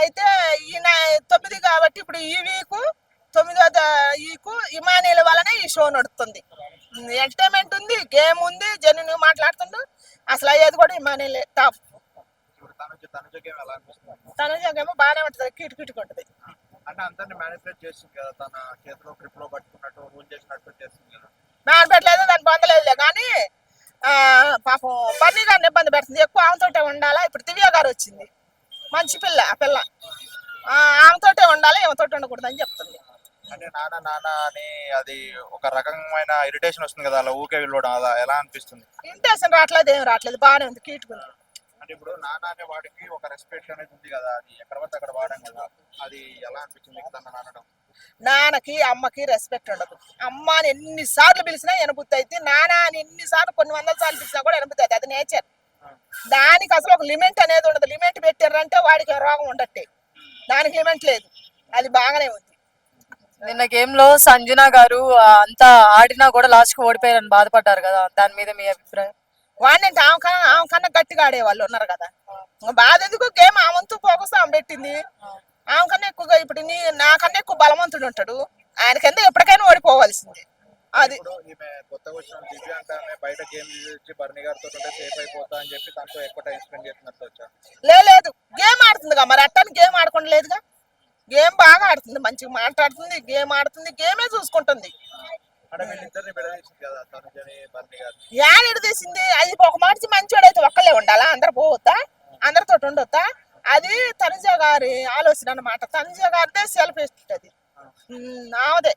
అయితే ఈయన 9 కాబట్టి ఇప్పుడు ఈ వీకు 9వ వీకు ఇమానీల వలన ఈ షో నడుస్తుంది. ఎంటర్టైన్మెంట్ ఉంది, గేమ్ ఉంది, జెన్యున్ మాట్లాడుతుండు. అసలు అయ్యేది కూడా ఇమానీలే టాప్. తనుజకేమో బాగానే ఉంటది, కిటి కిటికి ఉంటది. అంటే అందరిని మేనిపులేట్ చేస్తుంది కదా, తన చేతిలో గ్రిప్ లో పట్టుకున్నట్టు రూల్ చేసినట్టు చేస్తుంది కదా. మేనపెట్టలేదు, దాన్ని పొందలేదులే కానీ పాపం బన్నీ గారిని ఇబ్బంది పెడుతుంది. ఎక్కువ ఆమెతోటే ఉండాలా. ఇప్పుడు దివ్య గారు వచ్చింది, మంచి పిల్ల. ఆ పిల్ల ఆమెతోటే ఉండాలి, ఏమతోటి ఉండకూడదు అని చెప్తుంది. అంటే నాన్న నాన్న అని అది ఒక రకమైన ఇరిటేషన్ వస్తుంది కదా, అలా ఊకే వెళ్ళడం, అలా ఎలా అనిపిస్తుంది? ఇంటేషన్ రావట్లేదు, ఏం రావట్లేదు, బాగానే ఉంది, కీటుకుంది. అంటే ఇప్పుడు నాన్న అనే వాడికి ఒక రెస్పెక్ట్ అనేది ఉంది కదా, అది ఎక్కడ పడితే అక్కడ వాడాం కదా, అది ఎలా అనిపించింది తన నానడం? నాన్నకి అమ్మకి రెస్పెక్ట్ ఉండదు. అమ్మ అని ఎన్నిసార్లు పిలిచినా ఎనబుద్ధి అయితే, నాన్న అని ఎన్నిసార్లు కొన్ని వందల సార్లు పిలిచినా కూడా ఎనబుద్ధి అయితే. అది నేచర్. దానికి అసలు ఒక లిమిట్ అనేది ఉండదు. లిమిట్ పెట్టారంటే వాడికి రోగం ఉండట్టే, దానికి లిమిట్ లేదు. అది బాగానే ఉంది. నిన్న గేమ్ లో సంజన గారు అంతా ఆడినా కూడా లాస్ట్ కి ఓడిపోయారని బాధపడ్డారు కదా, దాని మీద మీ అభిప్రాయం? వాడిని ఆమె కన్నా గట్టిగా ఆడేవాళ్ళు ఉన్నారు కదా. బాధ ఎందుకు, గేమ్ ఆమెంతూ ఫోకస్ ఆమె పెట్టింది. ఆమె కన్నా ఎక్కువగా ఇప్పుడు నాకన్నా ఎక్కువ బలవంతుడు ఉంటాడు, ఆయన కింద ఎప్పటికైనా ఓడిపోవాల్సింది. అది కొత్తగా వచ్చిన దివ్య అంటే బయట గేమ్ ఇచ్చి బర్ని గారితో సేఫ్ అయిపోతా అని చెప్పి తనతో ఎక్కువ టైం స్పెండ్ చేస్తున్నట్టు వచ్చా. లేదు, గేమ్ ఆడుతుందిగా, మరి అట్టని గేమ్ ఆడకుండా లేదుగా. గేమ్ బాగా ఆడుతుంది, మంచిగా మాట్లాడుతుంది, గేమ్ ఆడుతుంది, గేమే చూసుకుంటుంది. యాడ్ తీసింది అది ఒక మనిషి మంచివాడైతే ఒక్కలే ఉండాలా, అందరు పోవద్దా, అందరితో ఉండొద్దా? అది తనుజ గారి ఆలోచన అన్నమాట. తనుజ గారిదే సెల్ఫిస్ట్ అది, ఆమెదే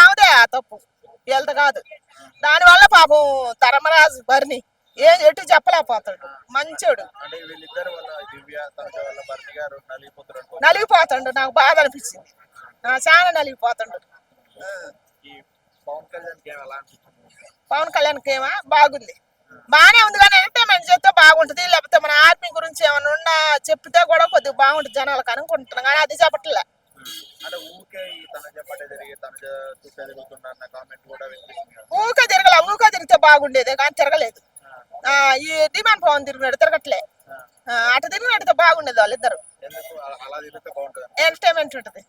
ఆమెదే ఆ తప్పు, వీళ్ళది కాదు. దానివల్ల పాపం ధర్మరాజు బర్ని ఎటు చెప్పలేకపోతాడు, మంచోడు. నలిగిపోతాడు, నాకు బాధ అనిపించింది, చాలా నలిగిపోతాడు. పవన్ కళ్యాణ్ గేమా బాగుంది, బాగానే ఉంది. కానీ ఎంటర్టైన్మెంట్ చేస్తే బాగుంటది, లేకపోతే మన ఆర్మీ గురించి ఏమైనా ఉన్నా చెప్తే కూడా కొద్దిగా బాగుంటుంది జనాలకు అనుకుంటున్నాం, కానీ అది చెప్పట్లే. ఊకే తిరిగితే బాగుండేది, కానీ తిరగలేదు. ఈ డిమాండ్ పవన్ తిరిగినాడు, తిరగట్లే. అటు తిరిగినట్టు బాగుండేది, వాళ్ళిద్దరు. ఎంటర్టైన్మెంట్ ఉంటది,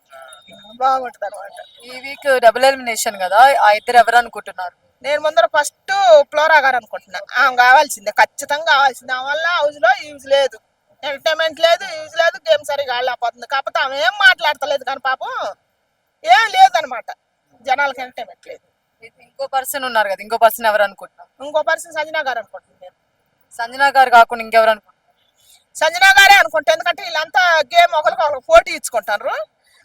బాగుంటది అనమాట. ఈ వీక్ డబుల్ ఎలిమినేషన్ కదా, ఆ ఇద్దరు ఎవరు అనుకుంటున్నారు? నేను ముందర ఫస్ట్ ఫ్లోరా గారు అనుకుంటున్నా. ఆమె కావాల్సిందే, ఖచ్చితంగా కావాల్సిందే. ఆమె వల్ల హౌస్ లో యూజ్ లేదు, ఎంటర్టైన్మెంట్ లేదు, యూజ్ లేదు, గేమ్ సరిగా ఆడలేకపోతుంది. కాకపోతే ఆమె ఏం మాట్లాడతలేదు, కానీ పాపం ఏం లేదనమాట, జనాలకి ఎంటర్టైన్మెంట్ లేదు. ఇంకో పర్సన్ ఉన్నారు కదా, ఇంకో పర్సన్ ఎవరు అనుకుంటున్నారు? ఇంకో పర్సన్ సంజనా గారు అనుకుంటున్నాను. సంజనా గారు కాకుండా ఇంకెవరు అనుకుంటున్నారు? సంజనా గారే అనుకుంటా, ఎందుకంటే వీళ్ళంతా గేమ్ ఒకరికి పోటీ ఇచ్చుకుంటారు,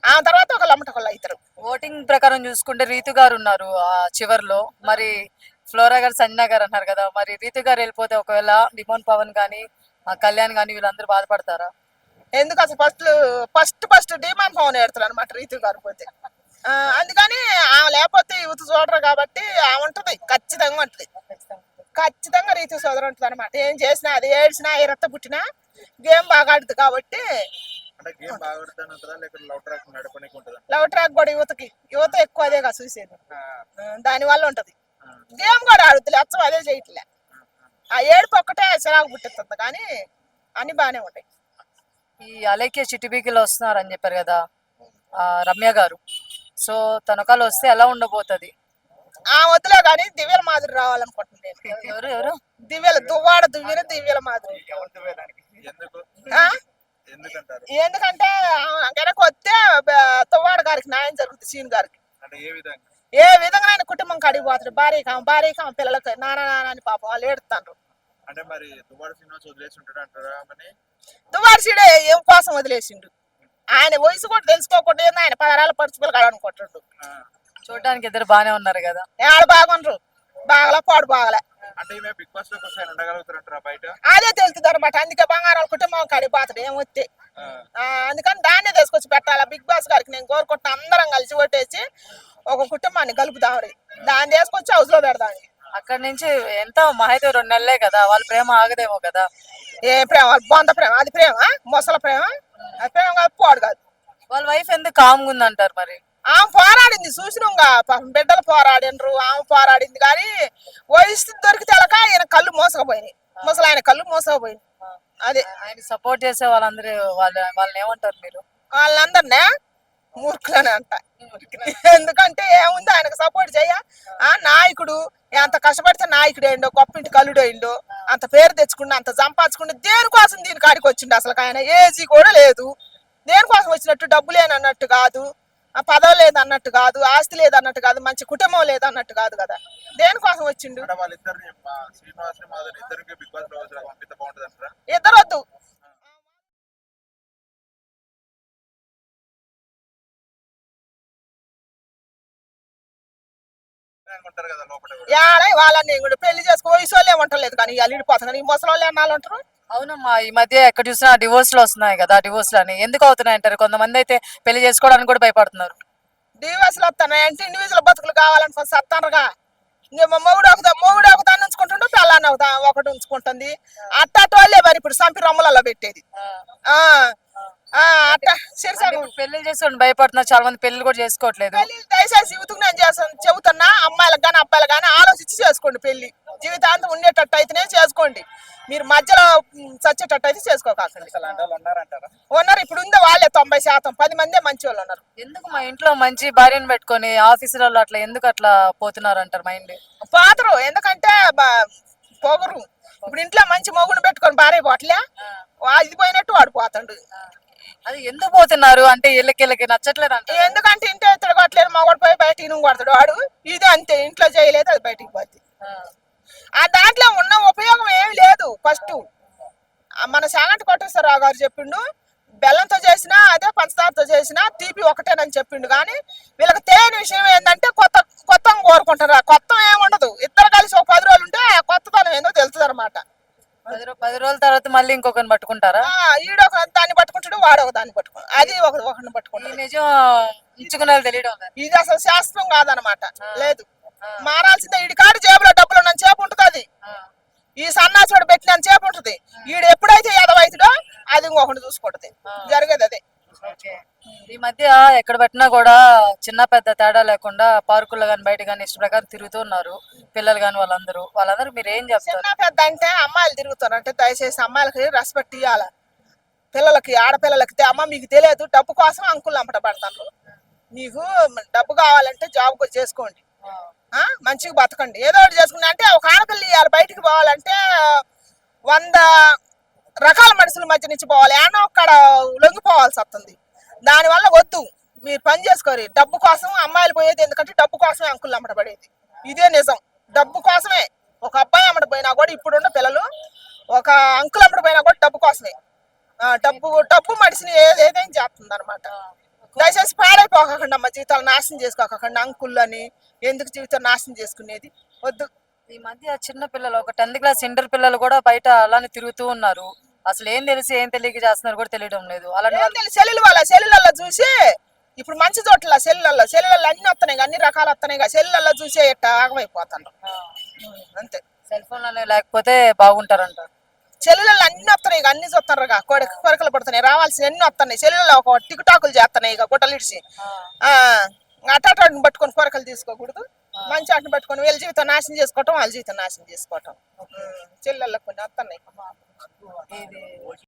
ఆ తర్వాత ఒకళ్ళు అవుతారు. ఓటింగ్ ప్రకారం చూసుకుంటే రీతు గారు ఉన్నారు ఆ చివర్లో, మరి ఫ్లోరా గారు సంజనా గారు అన్నారు కదా, మరి రీతు గారు వెళ్ళిపోతే ఒకవేళ డిమోన్ పవన్ కానీ కళ్యాణ్ కానీ వీళ్ళందరూ బాధపడతారా? ఎందుకు అసలు ఫస్ట్ డిమాండ్ పవన్ ఏడుతారు అనమాట రీతు గారు పోతే. అందుకని ఆమె లేకపోతే యూత్ చూడరు కాబట్టి ఆమె ఉంటది, ఖచ్చితంగా ఉంటది. ఖచ్చితంగా రీతు సోదరు ఉంటుంది అనమాట. ఏం చేసినా, అది ఏడ్చినా, ఏ రక్త పుట్టినా గేమ్ బాగా ఆడుతుంది కాబట్టి. లవ్ ట్రాక్ కూడా యువత ఎక్కువ అదేగా చూసేది, దాని వల్ల ఉంటది. గేమ్ కూడా ఆడుతుంది, అచ్చం అదే చేయట్లే. ఆ ఏడుపు ఒక్కటే చిరాకు పుట్టిస్తుంది, కానీ అన్ని బాగానే ఉంటాయి. ఈ అలేఖ్య చిటిబీకిలో వస్తున్నారని చెప్పారు కదా రమ్య గారు, సో తనకాలు వస్తే ఎలా ఉండబోతుంది? ఆ వద్దులే కానీ దివ్యల మాదిరి రావాలనుకుంటున్నాను. ఎవరు దువ్వాడ దివ్యల మాదిరి. ఎందుకంటే వెనక వస్తే దువ్వాడ గారికి న్యాయం జరుగుతుంది, సీన్ గారికి. ఏ విధంగా ఆయన కుటుంబం కడిగిపోతాడు, భార్యకి పిల్లలకి నాన్న అని పాపం వాళ్ళు ఏడుతారు. దువ్వాడ సీడే ఏం కోసం వదిలేసిండు, ఆయన వయసు కూడా తెలుసుకోకుండా ఆయన 16 పరుచుకోలు కాడనుకుంటాడు. చూడడానికి ఇద్దరు బాగానే ఉన్నారు కదా, వాళ్ళు బాగుండ్రు, బాగలా పాడు బాగలే. అదే తెలుస్తుంది అనమాట, అందుకే బంగారాల కుటుంబం కడిగిపోతాడు ఏమొస్తే. అందుకని దాన్నే తీసుకొచ్చి పెట్టాలా. బిగ్ బాస్ గారికి నేను కోరుకుంటున్నా, అందరం కలిసి ఓటేసి ఒక కుటుంబాన్ని కలుపుదామని, దాన్ని తీసుకొచ్చి హౌస్ లో పెడదాం. అక్కడి నుంచి ఎంత మహైతే 2 నెలలే కదా, వాళ్ళ ప్రేమ ఆగదేమో కదా. ఏ ప్రేమ, బొంద ప్రేమ, అది ప్రేమ, మొసల ప్రేమ, అది ప్రేమ కాదు, పాడు కాదు. వాళ్ళ వైఫ్ ఎందుకు కామ్గా ఉందంటారు? మరి ఆమె పోరాడింది చూసినాంగా, బిడ్డలు పోరాడినరు, ఆమె పోరాడింది. కానీ వయసు దొరికి తెలక ఆయన కళ్ళు మోసకపోయినాయి, ముసలాయన కళ్ళు మోసకపోయినాయి. అదే ఆయన సపోర్ట్ చేసే వాళ్ళందరూ వాళ్ళని ఏమంటారు మీరు? వాళ్ళందరినే మూర్ఖులని అంట. ఎందుకంటే ఏముంది ఆయనకు సపోర్ట్ చేయ నాయకుడు ఎంత కష్టపడితే నాయకుడు అయిండో, గొప్పింటి కల్లుడు అయిండో, అంత పేరు తెచ్చుకుండు, అంత సంపాదించుకుండు. దేనికోసం దీని కాడికి వచ్చిండు? అసలు ఆయన ఏజీ కూడా లేదు. దేనికోసం వచ్చినట్టు? డబ్బు లేనన్నట్టు కాదు, ఆ పదవి లేదన్నట్టు కాదు, ఆస్తి లేదన్నట్టు కాదు, మంచి కుటుంబం లేదన్నట్టు కాదు కదా. దేనికోసం వచ్చిండు? అంటే వాళ్ళిద్దరిని శ్రీనివాస్ మాధవ్ ఇద్దరికి బిగ్ బాస్ లో పంపిస్తే బాగుంటుంది అంటారా? ఇద్దరు వద్దు. అనుకుంటారు కదా లోపల యాడ వాళ్ళని కూడా పెళ్లి చేసుకో వయసు వాళ్ళు ఏమంటలేదు కానీ ఇవాళ ఇడిపోతున్నారు. ఈ ముసలి వాళ్ళు ఎన్నాళ్ళు ఉంటారు? అవునమ్మా, ఈ మధ్య ఎక్కడ చూసినా డివోర్స్ లో వస్తున్నాయి కదా. డివోర్స్ అని ఎందుకు అవుతున్నాయి అంటారు? కొంతమంది అయితే పెళ్లి చేసుకోవడానికి కూడా భయపడుతున్నారు. డివోర్స్లు వస్తున్నాయి అంటే ఇండివిజువల్ బతుకులు కావాలని సత్తారుగా. ఇంక మొగుడు ఒకదాన్ని ఉంచుకుంటుండే, పిల్లాన్ని ఒకటి ఉంచుకుంటుంది. అట్టటి వాళ్ళే మరి ఇప్పుడు సంపి రమ్మలలో పెట్టేది. ఆ ఆ అట్ట శిరసాగం పెళ్లి చేసుకోండి భయపడుతున్నారు చాలా మంది, పెళ్లి కూడా చేసుకోవట్లేదు. పెళ్లి దయచేసి యూతుకు నేను చెబుతున్నా, అమ్మాయిలకు కానీ అబ్బాయిలకు కానీ ఆలోచించి చేసుకోండి. పెళ్లి జీవితాంతం ఉండేటట్టు అయితేనే చేసుకోండి. మీరు మధ్యలో చచ్చేటట్టు అయితే చేసుకోకండి. ఉన్నారు ఇప్పుడు ఉందే వాళ్ళే 90%. 10 మందే మంచి వాళ్ళు ఉన్నారు. ఎందుకు మా ఇంట్లో మంచి భార్యను పెట్టుకొని ఆఫీసులలో అట్లా ఎందుకు అట్లా పోతున్నారు అంటారు మైండ్? పోతరు ఎందుకంటే పొగరు. ఇప్పుడు ఇంట్లో మంచి మొగుడు పెట్టుకొని భార్య పోట్లే, ఇది పోయినట్టు వాడు పోతాడు. అది ఎందుకు పోతున్నారు అంటే వీళ్ళకి నచ్చట్లేదు అంట. ఎందుకంటే ఇంట్లో తిరగట్లేదు, మొగడు పోయి బయట ఇనుము కొడతాడు వాడు. ఇది అంతే, ఇంట్లో చేయలేదు అది బయటికి పోతుంది. ఆ దాంట్లో ఉన్న ఉపయోగం ఏమి లేదు. ఫస్ట్ మన సాగంటి కోటేశ్వరరావు గారు చెప్పిండు, బెల్లంతో చేసినా అదే, పంచదారతో చేసినా తీపి ఒకటేనని చెప్పిండు. కానీ వీళ్ళకి తెలియని విషయం ఏంటంటే కొత్త కోరుకుంటారు. కొత్త ఏముండదు. ఇద్దరు కలిసి ఒక 10 రోజులు ఉంటే ఆ కొత్తదనం ఏందో తెలుస్తుంది అనమాట. 10 రోజుల తర్వాత మళ్ళీ ఇంకొకరిని పట్టుకుంటారా? ఈడొక దాన్ని పట్టుకుంటాడు, వాడొక దాన్ని పట్టుకుంటాడు, అది ఒకరిని ఈ పట్టుకుంటాడు. నిజం ఇచ్చుకునే తెలియడం లేదు. ఇది అసలు శాస్త్రం కాదనమాట. లేదు, మారాల్సిందే. ఈడి కాడు జేబులో డబ్బులు ఉన్న చేపు ఉంటుంది, అది ఈ సన్నాసుడు పెట్టిన చేపు ఉంటుంది. ఈడు ఎప్పుడైతే ఎదవైతుడో అది ఇంకొకటి చూసుకుంటది. జరిగేది అదే. ఈ మధ్య ఎక్కడ పెట్టినా కూడా చిన్న పెద్ద తేడా లేకుండా పార్కుల్లో కానీ బయట కానీ ఇష్ట ప్రకారం తిరుగుతూ ఉన్నారు పిల్లలు కానీ. వాళ్ళందరూ మీరు ఏం చెప్తారు? చిన్న పెద్ద అంటే అమ్మాయిలు తిరుగుతారు అంటే దయచేసి అమ్మాయిలకి రెస్పెక్ట్ ఇవ్వాలి. పిల్లలకి, ఆడపిల్లలకి అమ్మ మీకు తెలియదు, డబ్బు కోసం అంకులు అంపట పడతాను. మీకు డబ్బు కావాలంటే జాబ్ చేసుకోండి, మంచిగా బతకండి, ఏదో ఒకటి చేసుకుంటే. అంటే ఒక ఆడపిల్ల ఇవ్వాలి బయటికి పోవాలంటే 100 రకాల మనుషుల మధ్య నుంచి పోవాలి, ఏమో ఒక్కడ లొంగిపోవాల్సి వస్తుంది. దానివల్ల వద్దు, మీరు పని చేసుకోరు. డబ్బు కోసం అమ్మాయిలు పోయేది ఎందుకంటే డబ్బు కోసమే అంకులు అమ్మట పడేది. ఇదే నిజం, డబ్బు కోసమే. ఒక అబ్బాయి అమ్మట పోయినా కూడా, ఇప్పుడున్న పిల్లలు ఒక అంకుల్ అమ్మట పోయినా కూడా డబ్బు కోసమే. డబ్బు మనిషిని ఏదైనా చేస్తుంది అనమాట. దయచేసి పాడైపోకండి అమ్మ, జీవితాలు నాశనం చేసుకోకండి. అంకుల్ అని ఎందుకు జీవితం నాశనం చేసుకునేది? వద్దు. ఈ మధ్య చిన్న పిల్లలు, ఒక 10th క్లాస్ ఇంటర్ పిల్లలు కూడా బయట అలానే తిరుగుతూ ఉన్నారు. అసలు ఏం తెలిసి ఏం తెలియక చేస్తున్నారు కూడా తెలియడం లేదు. అలాంటి సెల్లులలో చూసి ఇప్పుడు మంచి చోట్ల సెల్లులలో అన్ని వస్తున్నాయి, అన్ని రకాలు వస్తున్నాయి. సెల్లులలో చూసి ఎట్ట ఆగమైపోతాను అంతే. సెల్ ఫోన్ అనేవి లేకపోతే బాగుంటారంట. సెల్లులలో అన్ని వస్తున్నాయి, అన్ని చూస్తున్నారు. కొరకలు పడుతున్నాయి, రావాల్సిన అన్ని వస్తున్నాయి. సెల్లులలో ఒక టిక్ టాకులు చేస్తున్నాయి. ఇక గుట్టలు ఇడిచి అటాటాడిని పట్టుకొని కొరకలు తీసుకోకూడదు. మంచి ఆటను పట్టుకొని వీళ్ళ జీవితం నాశనం చేసుకోవటం, వాళ్ళ జీవితం నాశనం చేసుకోవటం. చెల్లెళ్ళకు కొన్ని వస్తున్నాయి.